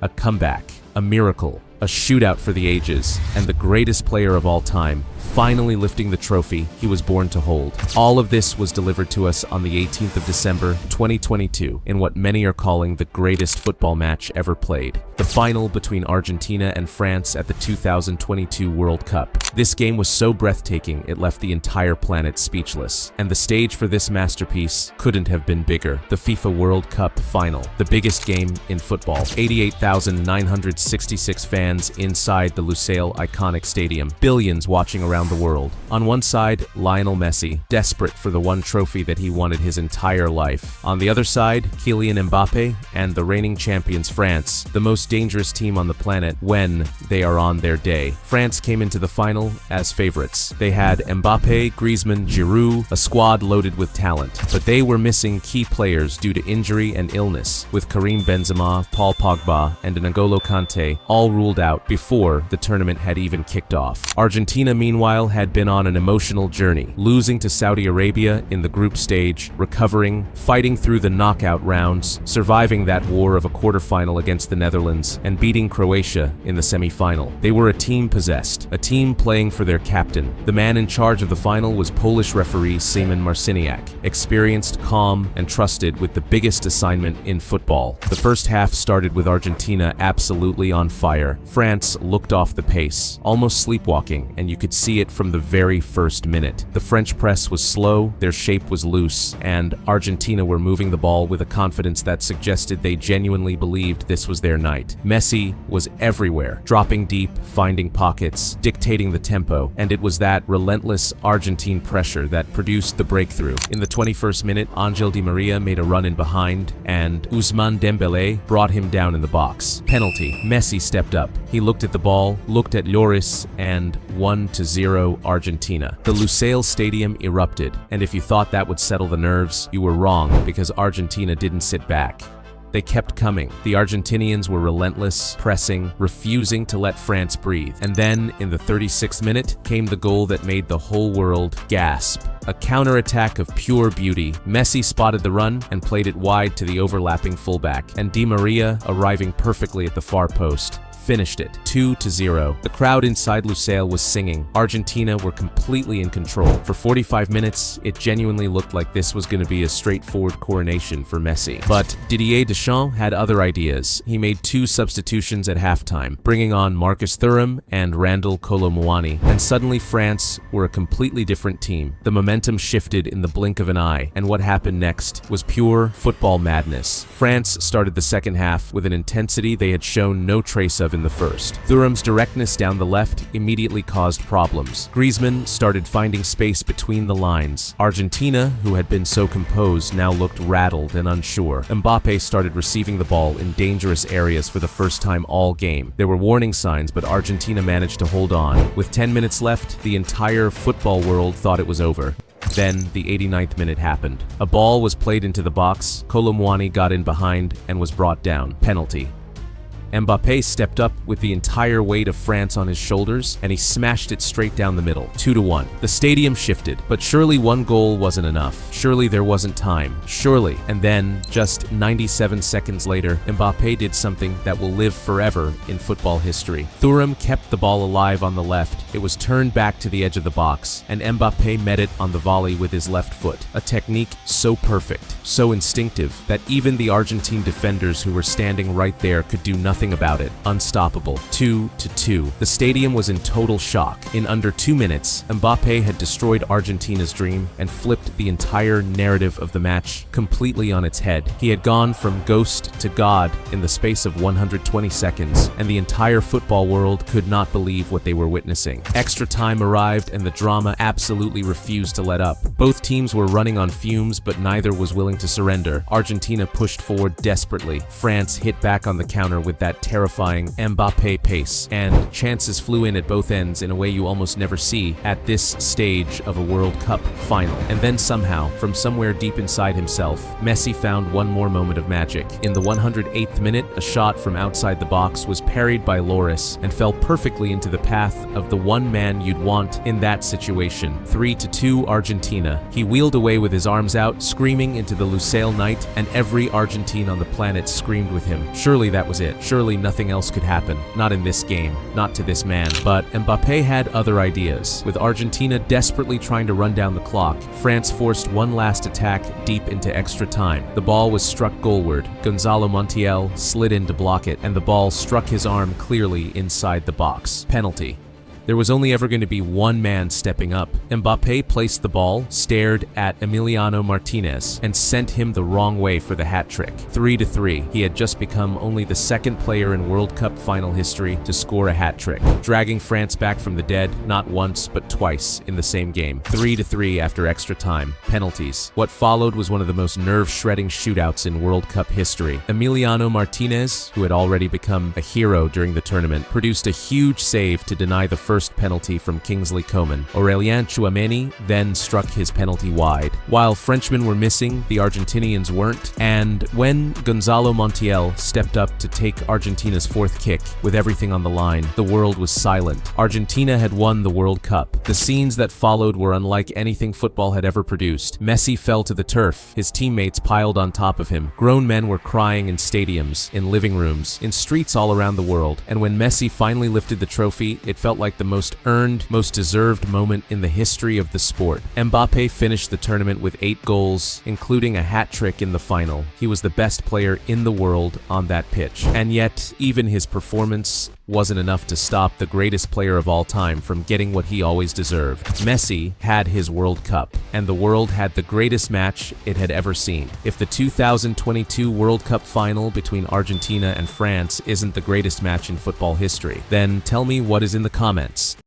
A comeback, a miracle, a shootout for the ages, and the greatest player of all time, finally lifting the trophy he was born to hold. All of this was delivered to us on the 18th of December, 2022, in what many are calling the greatest football match ever played. The final between Argentina and France at the 2022 World Cup. This game was so breathtaking it left the entire planet speechless. And the stage for this masterpiece couldn't have been bigger. The FIFA World Cup final, the biggest game in football. 88,966 fans inside the Lusail iconic stadium. Billions watching around the world. On one side, Lionel Messi, desperate for the one trophy that he wanted his entire life. On the other side, Kylian Mbappe and the reigning champions France, the most dangerous team on the planet when they are on their day. France came into the final as favorites. They had Mbappe, Griezmann, Giroud, a squad loaded with talent. But they were missing key players due to injury and illness, with Karim Benzema, Paul Pogba, and N'Golo Kante all ruled out before the tournament had even kicked off. Argentina, meanwhile, had been on an emotional journey, losing to Saudi Arabia in the group stage, recovering, fighting through the knockout rounds, surviving that war of a quarterfinal against the Netherlands, and beating Croatia in the semi-final. They were a team possessed, a team playing for their captain. The man in charge of the final was Polish referee Szymon Marciniak, experienced, calm, and trusted with the biggest assignment in football. The first half started with Argentina absolutely on fire. France looked off the pace, almost sleepwalking, and you could see it from the very first minute. The French press was slow, their shape was loose, and Argentina were moving the ball with a confidence that suggested they genuinely believed this was their night. Messi was everywhere, dropping deep, finding pockets, dictating the tempo, and it was that relentless Argentine pressure that produced the breakthrough. In the 21st minute, Angel Di Maria made a run in behind, and Ousmane Dembélé brought him down in the box. Penalty. Messi stepped up. He looked at the ball, looked at Lloris, and 1-0 Argentina. The Lusail Stadium erupted, and if you thought that would settle the nerves, you were wrong, because Argentina didn't sit back. They kept coming. The Argentinians were relentless, pressing, refusing to let France breathe. And then, in the 36th minute, came the goal that made the whole world gasp. A counterattack of pure beauty. Messi spotted the run and played it wide to the overlapping fullback, and Di Maria, arriving perfectly at the far post, finished it, 2-0. The crowd inside Lusail was singing. Argentina were completely in control. For 45 minutes, it genuinely looked like this was going to be a straightforward coronation for Messi. But Didier Deschamps had other ideas. He made 2 substitutions at halftime, bringing on Marcus Thuram and Randal Kolo Muani. And suddenly France were a completely different team. The momentum shifted in the blink of an eye, and what happened next was pure football madness. France started the second half with an intensity they had shown no trace of in the first. Thuram's directness down the left immediately caused problems. Griezmann started finding space between the lines. Argentina, who had been so composed, now looked rattled and unsure. Mbappe started receiving the ball in dangerous areas for the first time all game. There were warning signs, but Argentina managed to hold on. With 10 minutes left, the entire football world thought it was over. Then, the 89th minute happened. A ball was played into the box, Kolo Muani got in behind and was brought down. Penalty. Mbappe stepped up with the entire weight of France on his shoulders, and he smashed it straight down the middle, 2-1. The stadium shifted, but surely one goal wasn't enough. Surely there wasn't time. Surely. And then, just 97 seconds later, Mbappe did something that will live forever in football history. Thuram kept the ball alive on the left. It was turned back to the edge of the box, and Mbappe met it on the volley with his left foot. A technique so perfect, so instinctive, that even the Argentine defenders who were standing right there could do nothing about it. Unstoppable. 2-2. The stadium was in total shock. In under 2 minutes, Mbappe had destroyed Argentina's dream and flipped the entire narrative of the match completely on its head. He had gone from ghost to god in the space of 120 seconds, and the entire football world could not believe what they were witnessing. Extra time arrived, and the drama absolutely refused to let up. Both teams were running on fumes, but neither was willing to surrender. Argentina pushed forward desperately. France hit back on the counter with that terrifying Mbappe pace, and chances flew in at both ends in a way you almost never see at this stage of a World Cup final. And then somehow, from somewhere deep inside himself, Messi found one more moment of magic. In the 108th minute, a shot from outside the box was parried by Lloris and fell perfectly into the path of the one man you'd want in that situation. 3-2 Argentina. He wheeled away with his arms out, screaming into the Lusail night, and every Argentine on the planet screamed with him. Surely that was it. Surely Surely nothing else could happen. Not in this game, not to this man. But Mbappé had other ideas. With Argentina desperately trying to run down the clock, France forced one last attack deep into extra time. The ball was struck goalward. Gonzalo Montiel slid in to block it, and the ball struck his arm clearly inside the box. Penalty. There was only ever going to be one man stepping up. Mbappé placed the ball, stared at Emiliano Martinez, and sent him the wrong way for the hat trick. 3-3. He had just become only the second player in World Cup final history to score a hat trick, dragging France back from the dead, not once, but twice in the same game. 3-3 after extra time. Penalties. What followed was one of the most nerve-shredding shootouts in World Cup history. Emiliano Martinez, who had already become a hero during the tournament, produced a huge save to deny the first penalty from Kingsley Coman. Aurelien Tchouameni then struck his penalty wide. While Frenchmen were missing, the Argentinians weren't, and when Gonzalo Montiel stepped up to take Argentina's fourth kick with everything on the line, the world was silent. Argentina had won the World Cup. The scenes that followed were unlike anything football had ever produced. Messi fell to the turf. His teammates piled on top of him. Grown men were crying in stadiums, in living rooms, in streets all around the world, and when Messi finally lifted the trophy, it felt like the most earned, most deserved moment in the history of the sport. Mbappé finished the tournament with 8 goals, including a hat trick in the final. He was the best player in the world on that pitch. And yet, even his performance wasn't enough to stop the greatest player of all time from getting what he always deserved. Messi had his World Cup, and the world had the greatest match it had ever seen. If the 2022 World Cup final between Argentina and France isn't the greatest match in football history, then tell me what is in the comments.